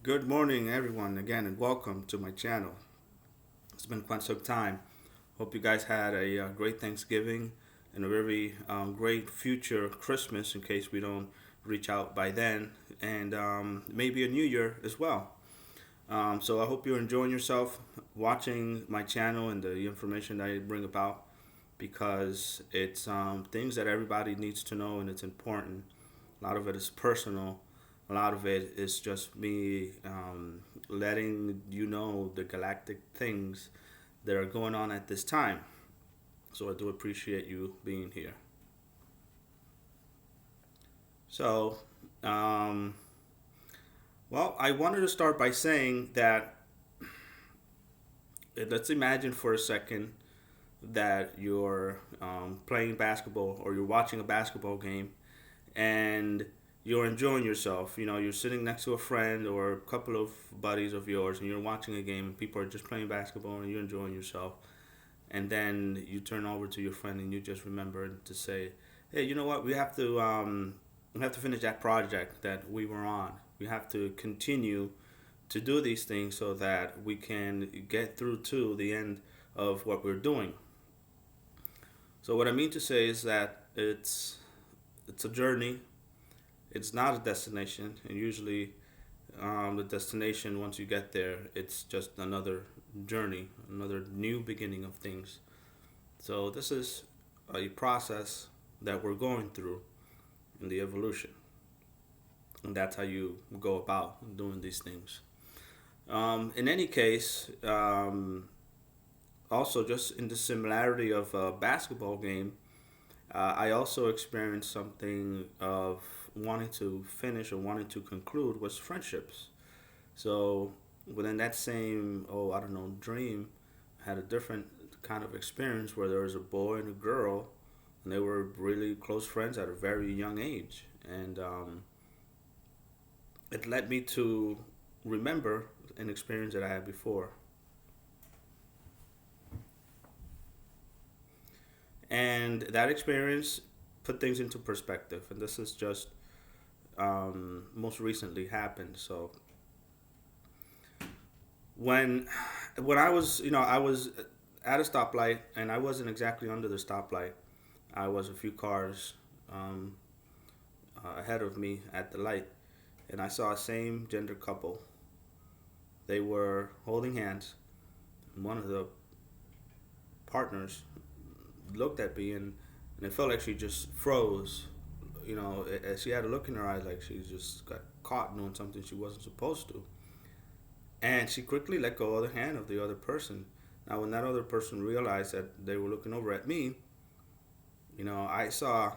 Good morning, everyone, again, and welcome to my channel. It's been quite some time. Hope you guys had a great Thanksgiving and a very great future Christmas in case we don't reach out by then, and maybe a New Year as well. So I hope you're enjoying yourself watching my channel and the information that I bring about because it's things that everybody needs to know and it's important. A lot of it is personal. A lot of it is just me letting you know the galactic things that are going on at this time. So I do appreciate you being here. So, um, well, I wanted to start by saying that let's imagine for a second that you're playing basketball or you're watching a basketball game and you're enjoying yourself. You know, you're sitting next to a friend or a couple of buddies of yours and you're watching a game and people are just playing basketball and you're enjoying yourself. And then you turn over to your friend and you just remember to say, hey, you know what? We have to finish that project that we were on. We have to continue to do these things so that we can get through to the end of what we're doing. So what I mean to say is that it's a journey. It's not a destination, and usually the destination once you get there, it's just another journey, another new beginning of things. So this is a process that we're going through in the evolution, and that's how you go about doing these things. In any case, also just in the similarity of a basketball game, I also experienced something of wanting to finish or wanting to conclude was friendships. So within that same, I don't know, dream, I had a different kind of experience where there was a boy and a girl, and they were really close friends at a very young age, and it led me to remember an experience that I had before. And that experience put things into perspective. And this is just most recently happened. So when I was at a stoplight, and I wasn't exactly under the stoplight. I was a few cars um, ahead of me at the light, and I saw a same gender couple. They were holding hands. And one of the partners looked at me, and it felt like she just froze. She had a look in her eyes like she just got caught doing something she wasn't supposed to. And she quickly let go of the hand of the other person. Now, when that other person realized that they were looking over at me, I saw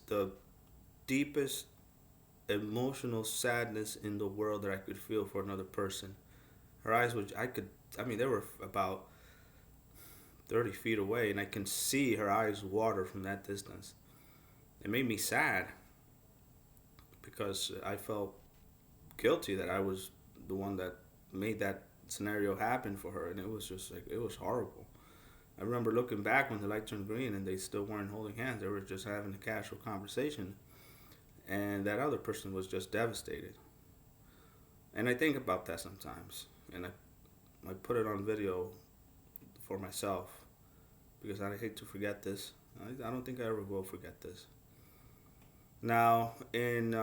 the deepest emotional sadness in the world that I could feel for another person. Her eyes, they were about 30 feet away, and I can see her eyes water from that distance. It made me sad because I felt guilty that I was the one that made that scenario happen for her, and it was just like, it was horrible. I remember looking back when the light turned green and they still weren't holding hands. They were just having a casual conversation, and that other person was just devastated. And I think about that sometimes, and I put it on video for myself because I hate to forget this. I don't think I ever will forget this. Now, in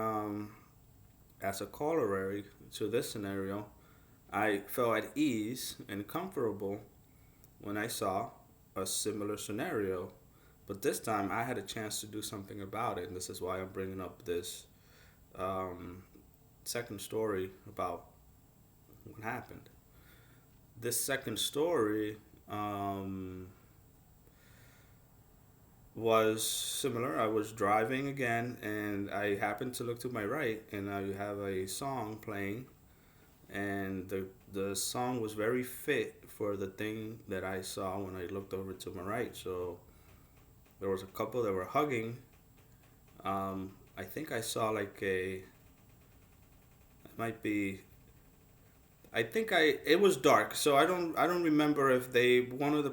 as a corollary to this scenario, I felt at ease and comfortable when I saw a similar scenario, but this time I had a chance to do something about it, and this is why I'm bringing up this um, second story about what happened. This second story was similar. I was driving again, and I happened to look to my right, and I have a song playing, and the song was very fit for the thing that I saw when I looked over to my right. So there was a couple that were hugging. I think I saw like it might be. I think it was dark, so I don't remember if they one of the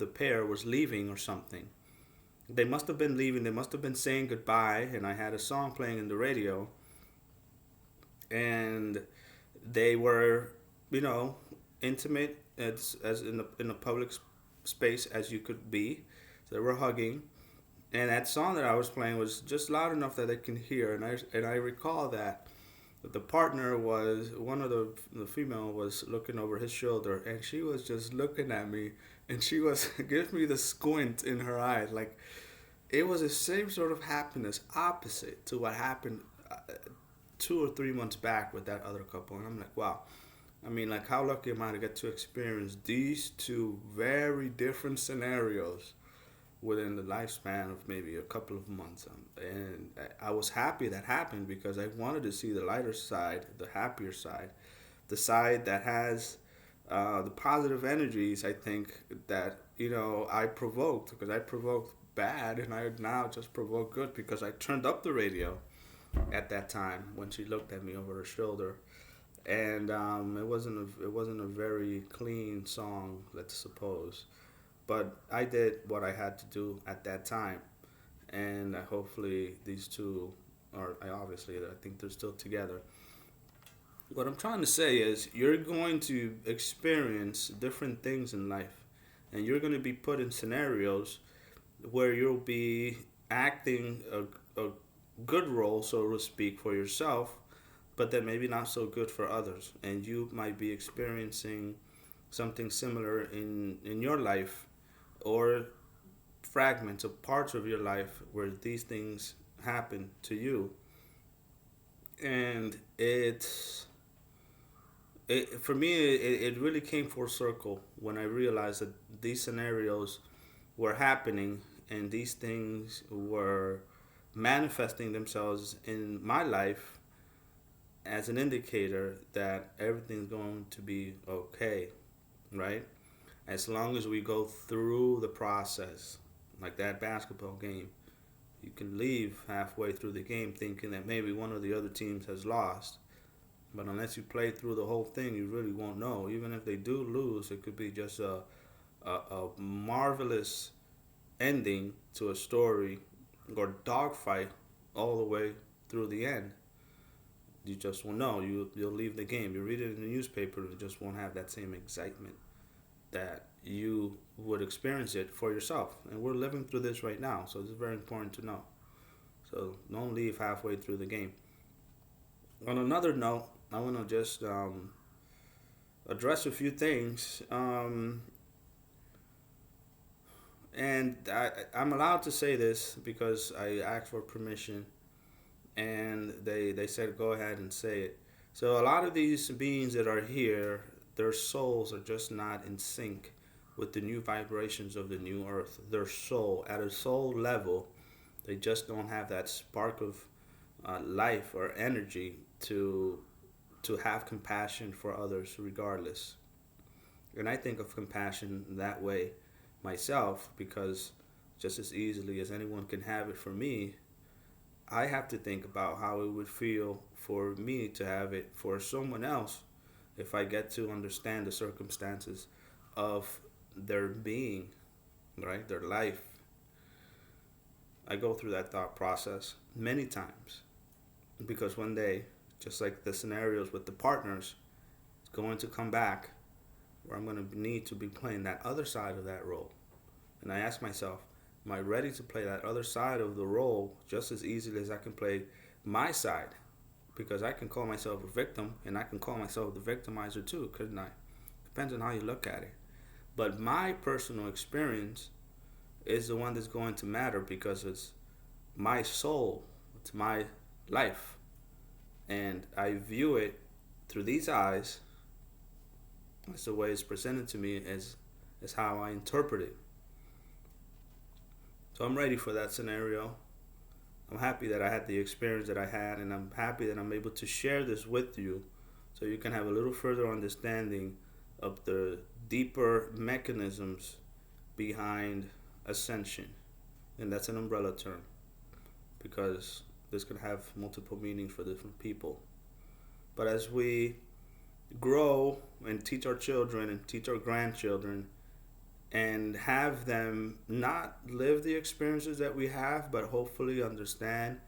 pair was leaving or something. They must have been leaving. They must have been saying goodbye, and I had a song playing in the radio. and they were, you know, intimate as in a public space as you could be. So they were hugging, and that song that I was playing was just loud enough that they can hear. And I recall that the partner was one of the female was looking over his shoulder, and she was just looking at me, and she was giving me the squint in her eyes, like it was the same sort of happiness, opposite to what happened 2 or 3 months back with that other couple. And I'm like, wow. I mean, like, how lucky am I to get to experience these two very different scenarios within the lifespan of maybe a couple of months. And I was happy that happened because I wanted to see the lighter side, the happier side, the side that has the positive energies. I think that I provoked, because I provoked bad, and I now just provoke good because I turned up the radio at that time when she looked at me over her shoulder. And it wasn't a very clean song, let's suppose, but I did what I had to do at that time, and hopefully these two are. I obviously I think they're still together. What I'm trying to say is you're going to experience different things in life, and you're going to be put in scenarios where you'll be acting a good role, so to speak, for yourself, but then maybe not so good for others, and you might be experiencing something similar in your life, or fragments of parts of your life where these things happen to you. And for me, it really came full circle when I realized that these scenarios were happening, and these things were manifesting themselves in my life as an indicator that everything's going to be okay, right? As long as we go through the process, like that basketball game, you can leave halfway through the game thinking that maybe one of the other teams has lost. But unless you play through the whole thing, you really won't know. Even if they do lose, it could be just a marvelous ending to a story or dogfight all the way through the end. You just won't know. You'll leave the game. You read it in the newspaper, you just won't have that same excitement that you would experience it for yourself. And we're living through this right now, so it's very important to know. So don't leave halfway through the game. On another note, I want to just address a few things. And I'm allowed to say this because I asked for permission, and they said go ahead and say it. So a lot of these beings that are here, their souls are just not in sync with the new vibrations of the new earth. Their soul, at a soul level, they just don't have that spark of life or energy to have compassion for others regardless. And I think of compassion that way myself, because just as easily as anyone can have it for me, I have to think about how it would feel for me to have it for someone else if I get to understand the circumstances of their being, right? Their life. I go through that thought process many times because one day, just like the scenarios with the partners, it's going to come back where I'm going to need to be playing that other side of that role. And I ask myself, am I ready to play that other side of the role just as easily as I can play my side? Because I can call myself a victim, and I can call myself the victimizer too, couldn't I? Depends on how you look at it. But my personal experience is the one that's going to matter because it's my soul, it's my life. And I view it through these eyes. That's the way it's presented to me, as how I interpret it. So I'm ready for that scenario. I'm happy that I had the experience that I had, and I'm happy that I'm able to share this with you so you can have a little further understanding of the deeper mechanisms behind ascension. And that's an umbrella term because this can have multiple meanings for different people. But as we grow and teach our children and teach our grandchildren and have them not live the experiences that we have, but hopefully understand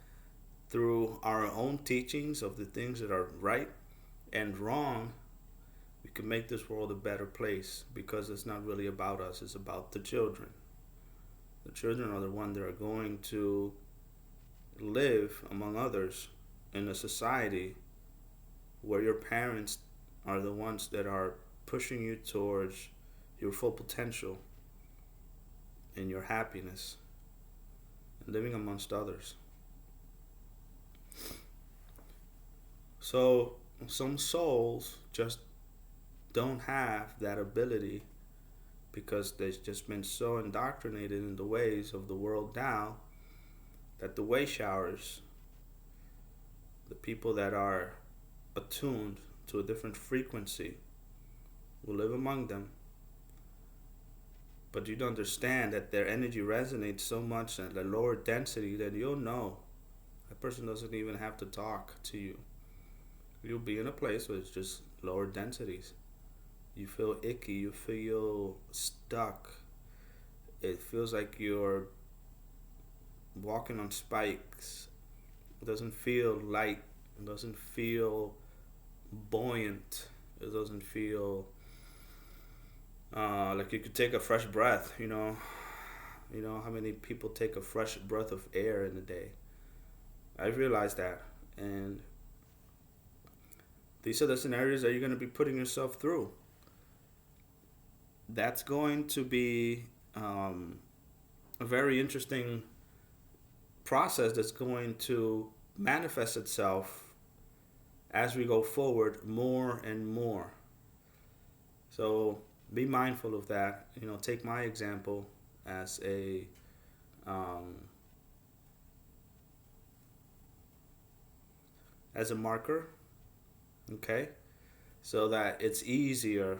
through our own teachings of the things that are right and wrong, we can make this world a better place because it's not really about us, it's about the children. The children are the ones that are going to live among others in a society where your parents are the ones that are pushing you towards your full potential and your happiness and living amongst others. So some souls just don't have that ability because they've just been so indoctrinated in the ways of the world now that the way showers, the people that are attuned to a different frequency, will live among them. But you'd understand that their energy resonates so much at a lower density that you'll know that person doesn't even have to talk to you. You'll be in a place where it's just lower densities. You feel icky, you feel stuck. It feels like you're walking on spikes. It doesn't feel light. It doesn't feel buoyant. It doesn't feel like you could take a fresh breath. You know how many people take a fresh breath of air in a day. I realized that, and these are the scenarios that you're going to be putting yourself through. That's going to be a very interesting process that's going to manifest itself as we go forward more and more. So be mindful of that. Take my example as a marker, okay, so that it's easier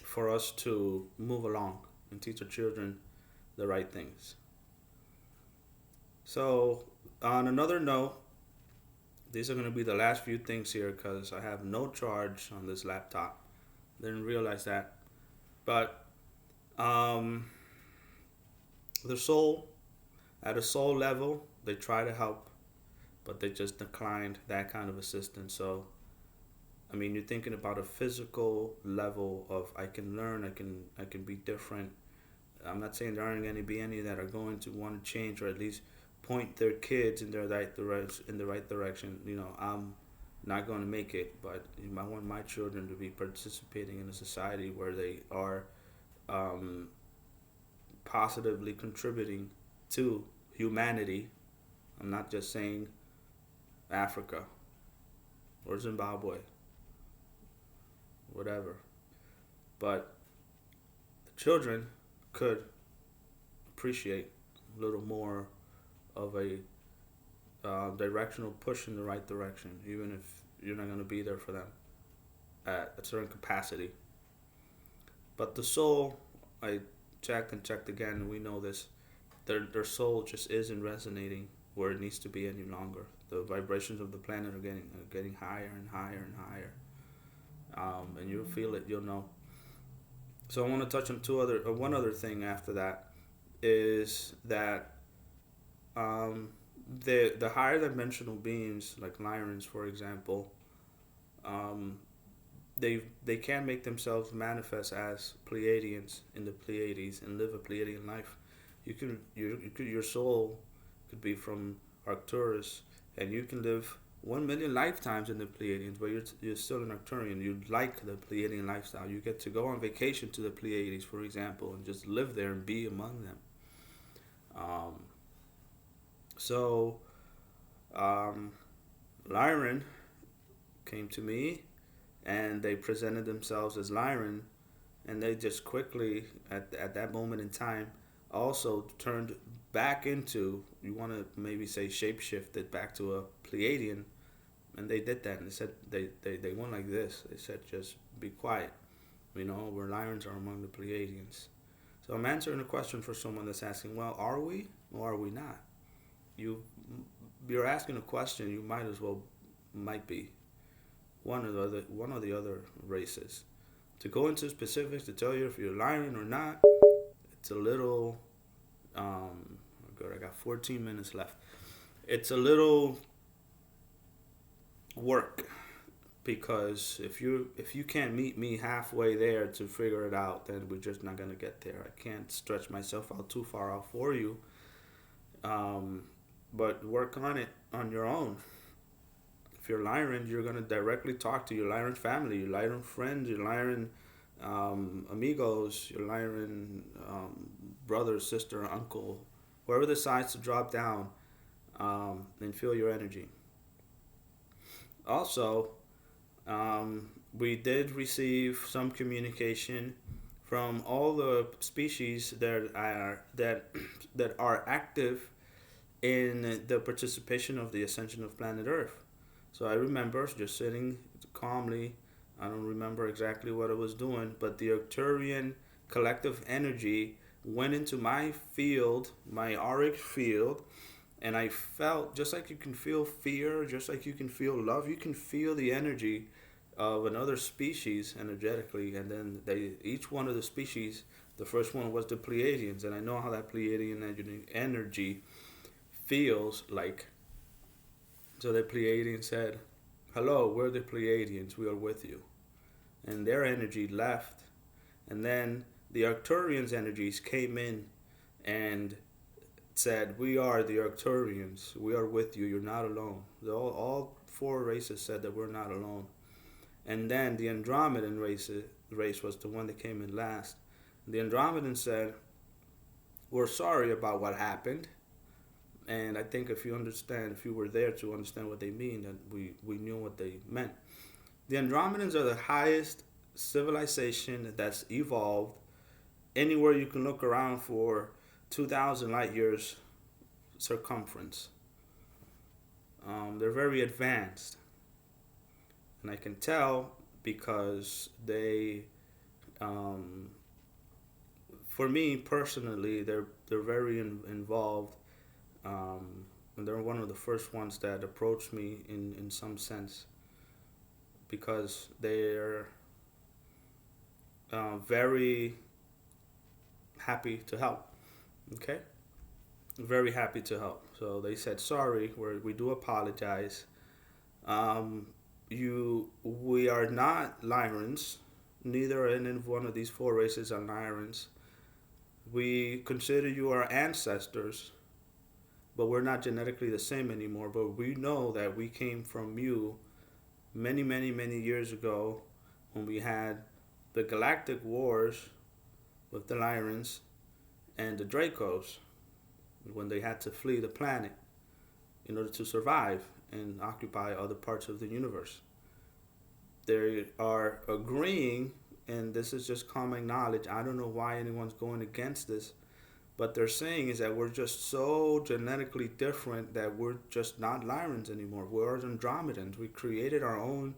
for us to move along and teach our children the right things. So, on another note, these are going to be the last few things here because I have no charge on this laptop. Didn't realize that. But the soul, at a soul level, they try to help, but they just declined that kind of assistance. So, you're thinking about a physical level of I can learn, I can be different. I'm not saying there aren't going to be any that are going to want to change or at least point their kids in the right direction. I'm not going to make it, but I want my children to be participating in a society where they are positively contributing to humanity. I'm not just saying Africa or Zimbabwe, whatever. But the children could appreciate a little more of a directional push in the right direction, even if you're not going to be there for them at a certain capacity. But the soul, I checked and checked again, and we know this, their soul just isn't resonating where it needs to be any longer. The vibrations of the planet are getting higher and higher and higher. And you'll feel it, you'll know. So I want to touch on one other thing after that is that the higher dimensional beings like Lyrans, for example, they can make themselves manifest as Pleiadians in the Pleiades and live a Pleiadian life. Your soul could be from Arcturus, and you can live 1,000,000 lifetimes in the Pleiadians, but you're still an Arcturian. You like the Pleiadian lifestyle. You get to go on vacation to the Pleiades, for example, and just live there and be among them. So, Lyran came to me, and they presented themselves as Lyran, and they just quickly, at that moment in time, also turned back into, you want to maybe say shapeshifted back to a Pleiadian, and they did that, and they said, they went like this, they said, just be quiet, where Lyrans are among the Pleiadians. So I'm answering a question for someone that's asking, well, are we or are we not? You're asking a question, you might be one of the other races. To go into specifics to tell you if you're Lyran or not, it's a little good. I got 14 minutes left. it's a little work because if you can't meet me halfway there to figure it out, then we're just not gonna get there. I can't stretch myself out too far out for you. Um, but work on it on your own. If you're Lyran, you're gonna directly talk to your Lyran family, your Lyran friends, your Lyran amigos, your Lyran brother, sister, uncle, whoever decides to drop down and feel your energy. Also, we did receive some communication from all the species that are active in the participation of the ascension of planet Earth. So I remember just sitting calmly. I don't remember exactly what I was doing, but the Arcturian collective energy went into my field, my auric field, and I felt just like you can feel fear, just like you can feel love, you can feel the energy of another species energetically, and then they each one of the species. The first one was the Pleiadians, and I know how that Pleiadian energy feels like. So the Pleiadians said, "Hello, we're the Pleiadians. We are with you," and their energy left, and then the Arcturians' energies came in and said, "We are the Arcturians. We are with you. You're not alone." All four races said that we're not alone. And then the Andromedan race was the one that came in last. The Andromedan said, "We're sorry about what happened." And I think if you were there to understand what they mean, then we knew what they meant. The Andromedans are the highest civilization that's evolved anywhere you can look around for 2,000 light years circumference. They're very advanced. And I can tell because um, for me personally, they're very involved, and they're one of the first ones that approached me in some sense because they're very happy to help. Okay, very happy to help. So they said sorry. We do apologize. Um, we are not Lyrans. Neither any one of these four races are Lyrans. We consider you our ancestors, but we're not genetically the same anymore. But we know that we came from you many, many, many years ago when we had the galactic wars with the Lyrans and the Dracos when they had to flee the planet in order to survive and occupy other parts of the universe. They are agreeing, and this is just common knowledge. I don't know why anyone's going against this, but they're saying is that we're just so genetically different that we're just not Lyrans anymore. We're Andromedans. We created our own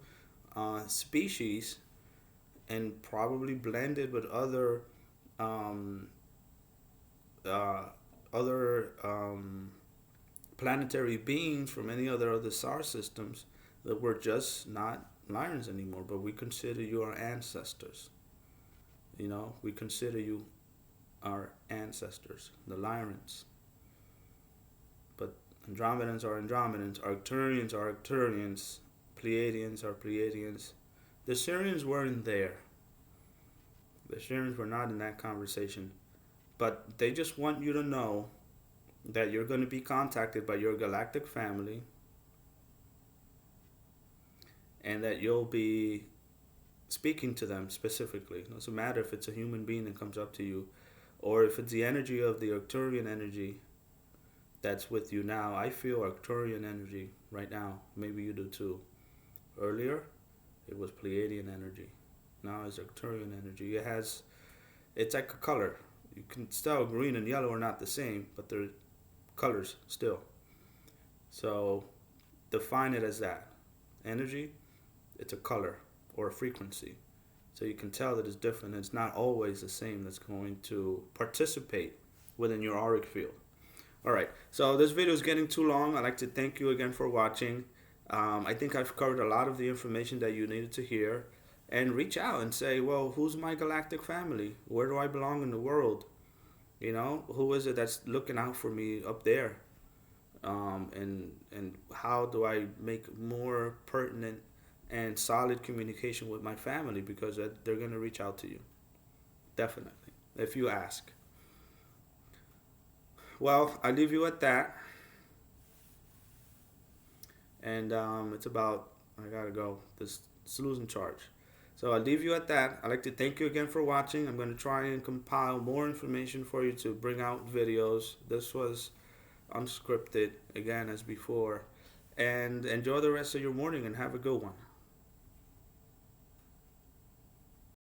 species and probably blended with um, other planetary beings from any other star systems, that we're just not Lyrans anymore, but we consider you our ancestors. We consider you our ancestors, the Lyrans. But Andromedans are Andromedans, Arcturians are Arcturians, Pleiadians are Pleiadians. The Syrians weren't there. The Syrians were not in that conversation. But they just want you to know that you're going to be contacted by your galactic family and that you'll be speaking to them specifically. It doesn't matter if it's a human being that comes up to you or if it's the energy of the Arcturian energy that's with you now. I feel Arcturian energy right now. Maybe you do too. Earlier, it was Pleiadian energy. Now it's Arcturian energy. It's like a color. You can tell green and yellow are not the same, but they're colors still. So define it as that. Energy, it's a color or a frequency. So you can tell that it's different. It's not always the same that's going to participate within your auric field. All right, so this video is getting too long. I'd like to thank you again for watching. I think I've covered a lot of the information that you needed to hear. And reach out and say, well, who's my galactic family? Where do I belong in the world? Who is it that's looking out for me up there? and how do I make more pertinent and solid communication with my family, because they're going to reach out to you, definitely, if you ask. Well, I leave you at that, and it's about, I gotta go. This losing charge. So I leave you at that. I'd like to thank you again for watching. I'm going to try and compile more information for you to bring out videos. This was unscripted, again, as before. And enjoy the rest of your morning and have a good one.